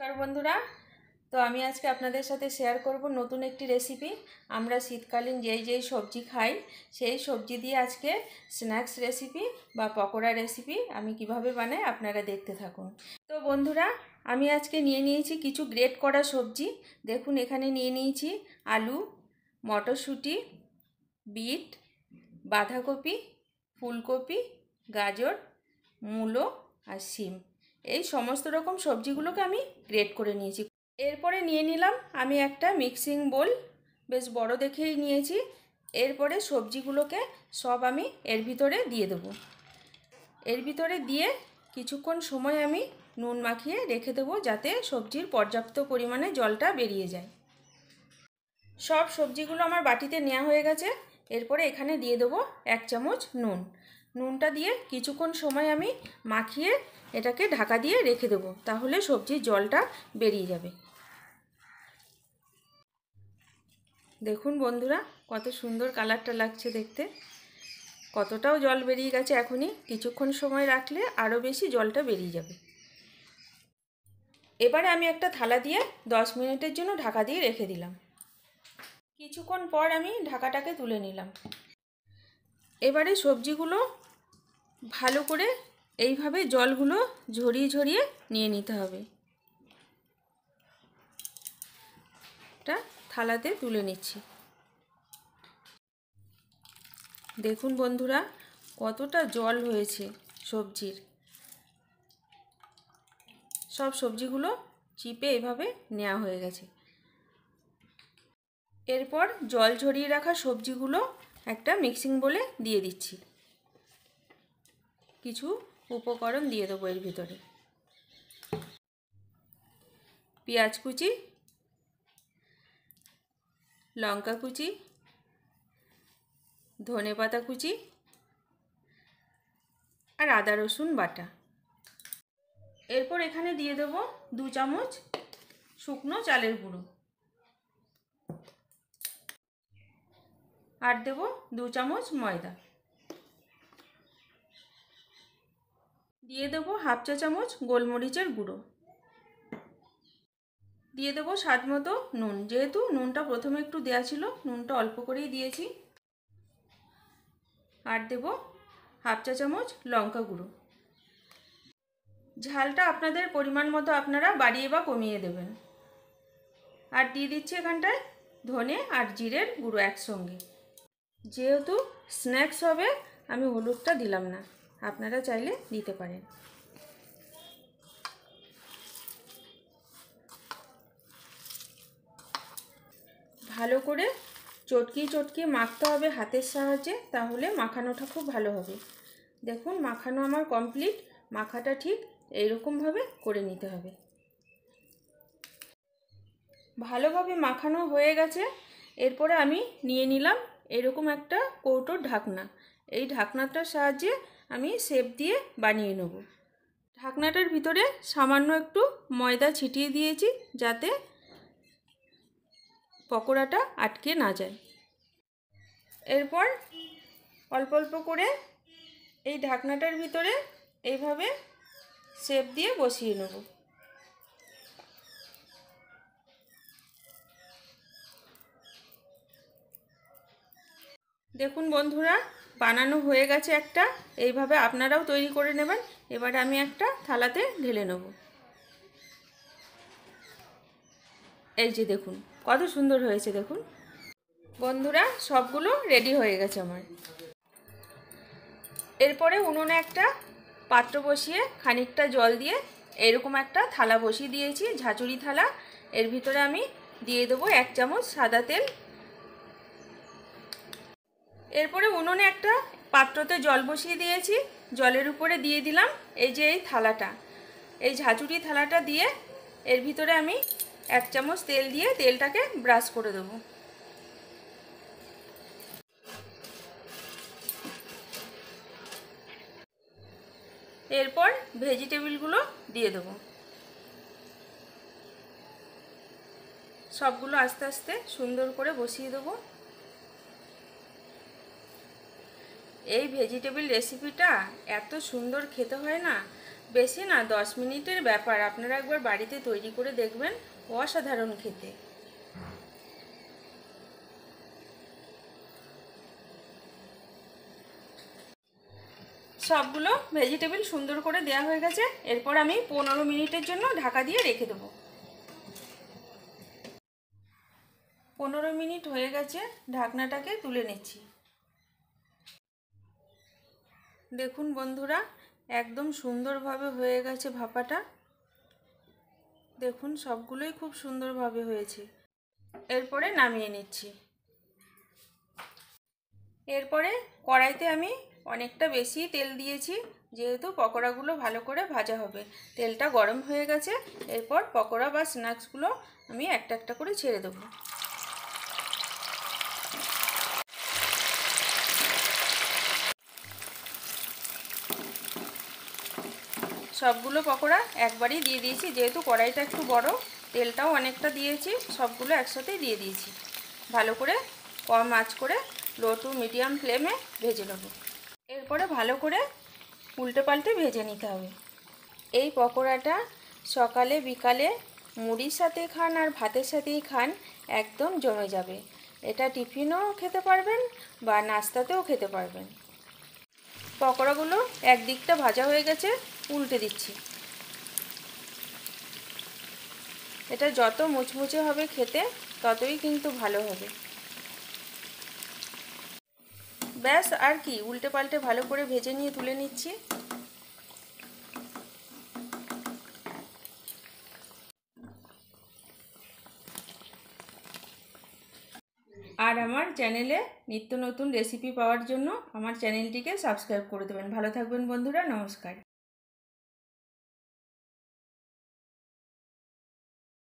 নমস্কার বন্ধুরা। তো আমি আজকে আপনাদের সাথে শেয়ার করব নতুন একটি রেসিপি। আমরা শীতকালীন যেই সবজি খাই সেই সবজি দিয়ে আজকে স্ন্যাক্স রেসিপি বা পকোড়া রেসিপি আমি কিভাবে বানাই আপনারা দেখতে থাকুন। তো বন্ধুরা, আমি আজকে নিয়ে নিয়েছি কিছু গ্রেট করা সবজি। দেখুন, এখানে নিয়ে নিয়েছি আলু, মটরশুঁটি, বিট, বাঁধাকপি, ফুলকপি, গাজর, মূলো আর শিম। এই সমস্ত রকম সবজিগুলোকে আমি গ্রেট করে নিয়েছি। এরপরে নিয়ে নিলাম আমি একটা মিক্সিং বোল, বেশ বড় দেখেই নিয়েছি। এরপরে সবজিগুলোকে সব আমি এর ভিতরে দিয়ে দেবো। এর ভিতরে দিয়ে কিছুক্ষণ সময় আমি নুন মাখিয়ে রেখে দেবো, যাতে সবজির পর্যাপ্ত পরিমাণে জলটা বেরিয়ে যায়। সব সবজিগুলো আমার বাটিতে নেওয়া হয়ে গেছে। এরপরে এখানে দিয়ে দেবো 1 চামচ নুন। নুনটা দিয়ে কিছুক্ষণ সময় আমি মাখিয়ে এটাকে ঢাকা দিয়ে রেখে দেবো, তাহলে সবজির জলটা বেরিয়ে যাবে। দেখুন বন্ধুরা, কত সুন্দর কালারটা লাগছে দেখতে। কতটাও জল বেরিয়ে গেছে এখনই। কিছুক্ষণ সময় রাখলে আরও বেশি জলটা বেরিয়ে যাবে। এবারে আমি একটা থালা দিয়ে 10 মিনিটের জন্য ঢাকা দিয়ে রেখে দিলাম। কিছুক্ষণ পর আমি ঢাকাটাকে তুলে নিলাম। এবারে সবজিগুলো ভালো করে এইভাবে জলগুলো ঝরিয়ে ঝরিয়ে নিয়ে নিতে হবে। এটা থালাতে তুলে নিচ্ছি। দেখুন বন্ধুরা, কতটা জল হয়েছে সবজির। সব সবজিগুলো চিপে এভাবে নেওয়া হয়ে গেছে। এরপর জল ঝরিয়ে রাখা সবজিগুলো একটা মিক্সিং বোলে দিয়ে দিচ্ছি। কিছু উপকরণ দিয়ে দেবো এর ভিতরে। পেঁয়াজ কুচি, লঙ্কা কুচি, ধনেপাতা কুচি আর আদা রসুন বাটা। এরপর এখানে দিয়ে দেব 2 চামচ শুকনো চালের গুঁড়ো আর দেব 2 চামচ ময়দা। দিয়ে দেব হাফ চা চামচ গোলমরিচের গুঁড়ো। দিয়ে দেব স্বাদ মতো নুন। যেহেতু নুনটা প্রথমে একটু দেওয়া ছিল, নুনটা অল্প করেই দিয়েছি। আর দেব হাফ চা চামচ লঙ্কা গুঁড়ো। ঝালটা আপনাদের পরিমাণ মতো আপনারা বাড়িয়ে বা কমিয়ে দেবেন। আর দিয়ে দিচ্ছি এখানটায় ধনে আর জিরের গুঁড়ো একসঙ্গে। যেহেতু স্ন্যাক্স হবে আমি হলুদটা দিলাম না, আপনারা চাইলে দিতে পারেন। ভালো করে চটকিয়ে মাখতে হবে হাতের সাহায্যে, তাহলে মাখানোটা খুব ভালো হবে। দেখুন, মাখানো আমার কমপ্লিট। মাখাটা ঠিক এইরকমভাবে করে নিতে হবে। ভালোভাবে মাখানো হয়ে গেছে। এরপরে আমি নিয়ে নিলাম এরকম একটা কৌটোর ঢাকনা। এই ঢাকনাটার সাহায্যে আমি শেপ দিয়ে বানিয়ে নেব। ঢাকনাটার ভিতরে সামান্য একটু ময়দা ছিটিয়ে দিয়েছি, যাতে পকোড়াটা আটকে না যায়। এরপর অল্প অল্প করে এই ঢাকনাটার ভিতরে এইভাবে শেপ দিয়ে বসিয়ে নেব। দেখুন বন্ধুরা, বানানো হয়ে গেছে একটা। এইভাবে আপনারাও তৈরি করে নেবেন। এবারে আমি একটা থালাতে ঢেলে নেব। এই যে দেখুন কত সুন্দর হয়েছে। দেখুন বন্ধুরা, সবগুলো রেডি হয়ে গেছে আমার। এরপরে উনুনে একটা পাত্র বসিয়ে খানিকটা জল দিয়ে এরকম একটা থালা বসিয়ে দিয়েছি, ঝাঁঝরি থালা। এর ভিতরে আমি দিয়ে দেবো 1 চামচ সাদা তেল। এরপরে উনুনে একটা পাত্রতে জল বসিয়ে দিয়েছি। জলের উপরে দিয়ে দিলাম এই যে এই থালাটা, এই ঝাঁঝরি থালাটা দিয়ে এর ভিতরে আমি 1 চামচ তেল দিয়ে তেলটাকে ব্রাশ করে দেবো। এরপর ভেজিটেবিলগুলো দিয়ে দেবো। সবগুলো আস্তে আস্তে সুন্দর করে বসিয়ে দেবো। এই ভেজিটেবিল রেসিপিটা এত সুন্দর খেতে হয় না, বেশি না, 10 মিনিটের ব্যাপার। আপনারা একবার বাড়িতে তৈরি করে দেখবেন, অসাধারণ খেতে। সবগুলো ভেজিটেবল সুন্দর করে দেওয়া হয়ে গেছে। এরপর আমি 15 মিনিটের জন্য ঢাকা দিয়ে রেখে দেবো। 15 মিনিট হয়ে গেছে, ঢাকনাটাকে তুলে নিচ্ছি। দেখুন বন্ধুরা, একদম সুন্দরভাবে হয়ে গেছে ভাপাটা। দেখুন সবগুলোই খুব সুন্দরভাবে হয়েছে। এরপরে নামিয়ে নিচ্ছি। এরপরে কড়াইতে আমি অনেকটা বেশি তেল দিয়েছি, যেহেতু পকোড়াগুলো ভালো করে ভাজা হবে। তেলটা গরম হয়ে গেছে। এরপর পকোড়া বা স্ন্যাক্সগুলো আমি একটা একটা করে ছেড়ে দেবো। সবগুলো পকোড়া একবারই দিয়ে দিয়েছি, যেহেতু কড়াইটা একটু বড়, তেলটাও অনেকটা দিয়েছি। সবগুলো একসাথেই দিয়ে দিয়েছি। ভালো করে কম আঁচ করে লো টু মিডিয়াম ফ্লেমে ভেজে নেব। এরপরে ভালো করে উল্টে পাল্টে ভেজে নিতে হবে। এই পকোড়াটা সকালে বিকালে মুড়ির সাথে খান আর ভাতের সাথেই খান, একদম জমে যাবে। এটা টিফিনেও খেতে পারবেন বা নাস্তাতেও খেতে পারবেন। পকোড়াগুলো একদিকটা ভাজা হয়ে গেছে, উল্টে দিচ্ছি। এটা যত মুচমুচে হবে খেতে, ততই কিন্তু ভালো হবে। ব্যাস, আর কি, উল্টে পাল্টে ভালো করে ভেজে নিয়ে তুলে নিচ্ছি। আর আমার চ্যানেলে নিত্য নতুন রেসিপি পাওয়ার জন্য আমার চ্যানেলটিকে সাবস্ক্রাইব করে দেবেন। ভালো থাকবেন বন্ধুরা, নমস্কার।